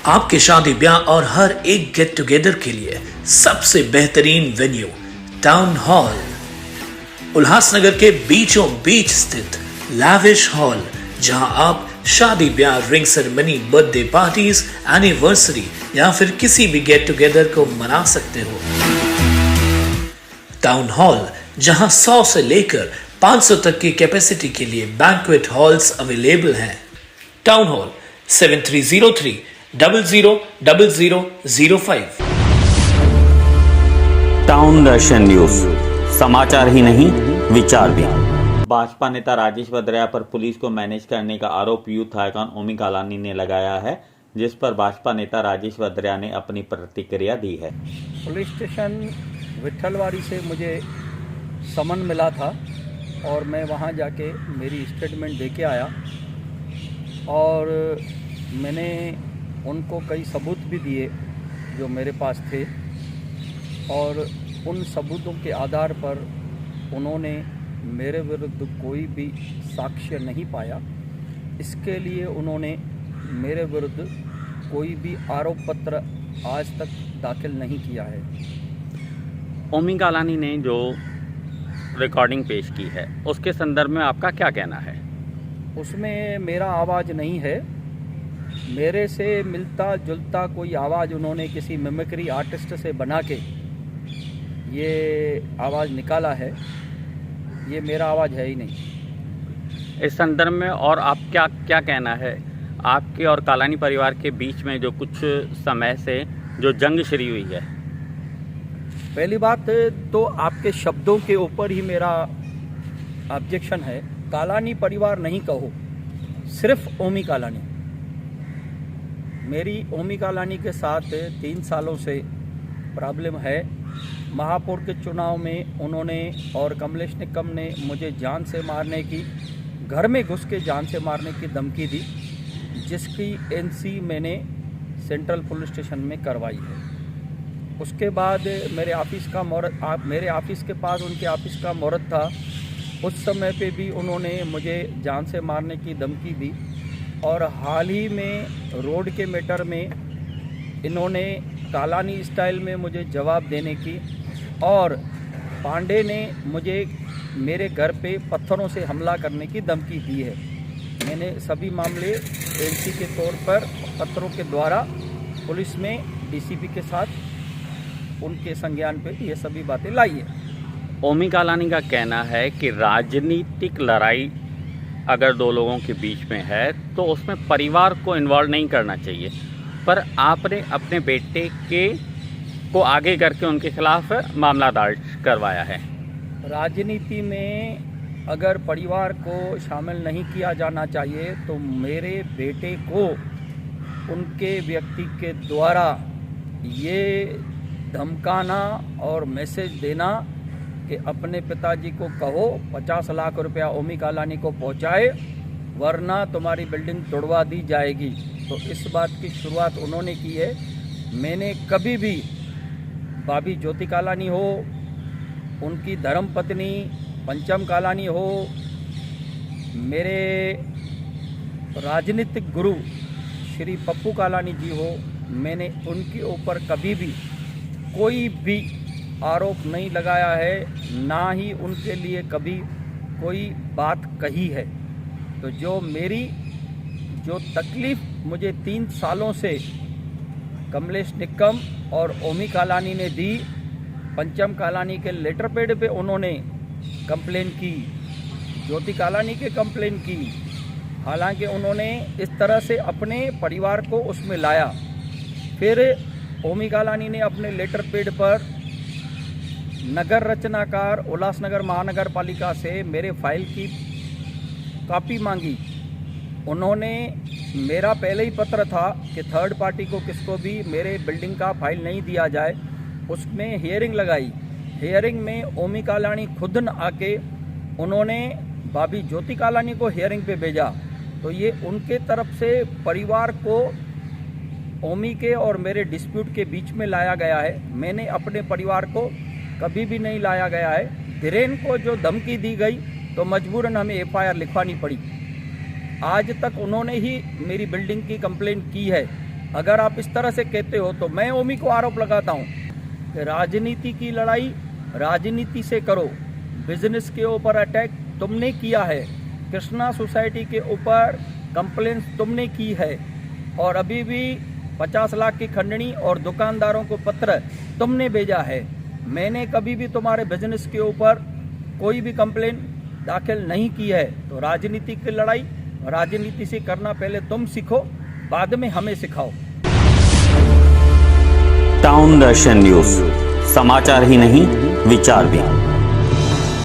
आपके शादी ब्याह और हर एक गेट टुगेदर के लिए सबसे बेहतरीन वेन्यू टाउन हॉल। उल्लासनगर के बीचों बीच स्थित लैविश हॉल, जहां आप शादी ब्याह, ring ceremony, birthday parties, anniversary या फिर किसी भी गेट टुगेदर को मना सकते हो। टाउन हॉल, जहां 100 से लेकर 500 तक की कैपेसिटी के लिए बैंक्वेट हॉल्स अवेलेबल हैं। Town hall 7303000005। टाउन दर्शन न्यूज, समाचार ही नहीं विचार भी। भाजपा नेता राजेश वद्रया पर पुलिस को मैनेज करने का आरोप यूथ आइकॉन ओमी कालानी ने लगाया है, जिस पर भाजपा नेता राजेश वद्रया ने अपनी प्रतिक्रिया दी है। पुलिस स्टेशन विट्ठलवाड़ी से मुझे समन मिला था और मैं वहां जाके मेरी स्टेटमेंट देके आया और मैंने उनको कई सबूत भी दिए जो मेरे पास थे, और उन सबूतों के आधार पर उन्होंने मेरे विरुद्ध कोई भी साक्ष्य नहीं पाया। इसके लिए उन्होंने मेरे विरुद्ध कोई भी आरोप पत्र आज तक दाखिल नहीं किया है। ओमी कालानी ने जो रिकॉर्डिंग पेश की है, उसके संदर्भ में आपका क्या कहना है? उसमें मेरा आवाज़ नहीं है, मेरे से मिलता जुलता कोई आवाज़ उन्होंने किसी मिमिक्री आर्टिस्ट से बना के ये आवाज़ निकाला है। ये मेरा आवाज़ है ही नहीं। इस संदर्भ में और आप क्या कहना है? आपके और कालानी परिवार के बीच में जो कुछ समय से जो जंग छिड़ी हुई है। पहली बात तो आपके शब्दों के ऊपर ही मेरा ऑब्जेक्शन है। कालानी परिवार नहीं कहो, सिर्फ ओमी कालानी। मेरी ओमी कालानी के साथ 3 सालों से प्रॉब्लम है। महापौर के चुनाव में उन्होंने और कमलेश निकम ने मुझे जान से मारने की, घर में घुस के जान से मारने की धमकी दी, जिसकी एनसी मैंने सेंट्रल पुलिस स्टेशन में करवाई है। उसके बाद मेरे ऑफिस के पास उनके ऑफिस का मुहूर्त था। उस समय पे भी उन्होंने मुझे जान से मारने की धमकी दी, और हाल ही में रोड के मैटर में इन्होंने कालानी स्टाइल में मुझे जवाब देने की, और पांडे ने मुझे मेरे घर पे पत्थरों से हमला करने की धमकी दी है। मैंने सभी मामले एनसी के तौर पर पत्थरों के द्वारा पुलिस में डीसीपी के साथ उनके संज्ञान पे ये सभी बातें लाई है। ओमी कालानी का कहना है कि राजनीतिक लड़ाई अगर 2 लोगों के बीच में है तो उसमें परिवार को इन्वॉल्व नहीं करना चाहिए, पर आपने अपने बेटे को आगे करके उनके खिलाफ मामला दर्ज करवाया है। राजनीति में अगर परिवार को शामिल नहीं किया जाना चाहिए तो मेरे बेटे को उनके व्यक्ति के द्वारा ये धमकाना और मैसेज देना कि अपने पिताजी को कहो 50 लाख रुपया ओमी कालानी को पहुंचाए, वरना तुम्हारी बिल्डिंग तोड़वा दी जाएगी, तो इस बात की शुरुआत उन्होंने की है। मैंने कभी भी भाभी ज्योति कालानी हो, उनकी धर्मपत्नी पंचम कालानी हो, मेरे राजनीतिक गुरु श्री पप्पू कालानी जी हो, मैंने उनके ऊपर कभी भी कोई भी आरोप नहीं लगाया है, ना ही उनके लिए कभी कोई बात कही है। तो जो तकलीफ़ मुझे 3 सालों से कमलेश निकम और ओमी कालानी ने दी, पंचम कालानी के लेटर पैड पे उन्होंने कंप्लेन की, ज्योति कालानी के कंप्लेन की। हालांकि उन्होंने इस तरह से अपने परिवार को उसमें लाया। फिर ओमी कालानी ने अपने लेटर पैड पर नगर रचनाकार उल्लासनगर महानगर पालिका से मेरे फाइल की कॉपी मांगी। उन्होंने, मेरा पहले ही पत्र था कि थर्ड पार्टी को किसको भी मेरे बिल्डिंग का फाइल नहीं दिया जाए। उसमें हियरिंग लगाई। हियरिंग में ओमी कालानी खुद न आके उन्होंने भाभी ज्योति कालानी को हियरिंग पे भेजा। तो ये उनके तरफ से परिवार को ओमी के और मेरे डिस्प्यूट के बीच में लाया गया है। मैंने अपने परिवार को कभी भी नहीं लाया गया है। धीरेन को जो धमकी दी गई तो मजबूरन हमें एफआईआर लिखवानी पड़ी। आज तक उन्होंने ही मेरी बिल्डिंग की कंप्लेंट की है। अगर आप इस तरह से कहते हो तो मैं ओमी को आरोप लगाता हूँ कि राजनीति की लड़ाई राजनीति से करो। बिजनेस के ऊपर अटैक तुमने किया है, कृष्णा सोसाइटी के ऊपर कंप्लेंट्स तुमने की है, और अभी भी 50 लाख की खंडनी और दुकानदारों को पत्र तुमने भेजा है। मैंने कभी भी तुम्हारे बिजनेस के ऊपर कोई भी कंप्लेंट दाखिल नहीं की है। तो राजनीति की लड़ाई राजनीति से करना पहले तुम सीखो, बाद में हमें सिखाओ। टाउन दर्शन न्यूज, समाचार ही नहीं विचार भी।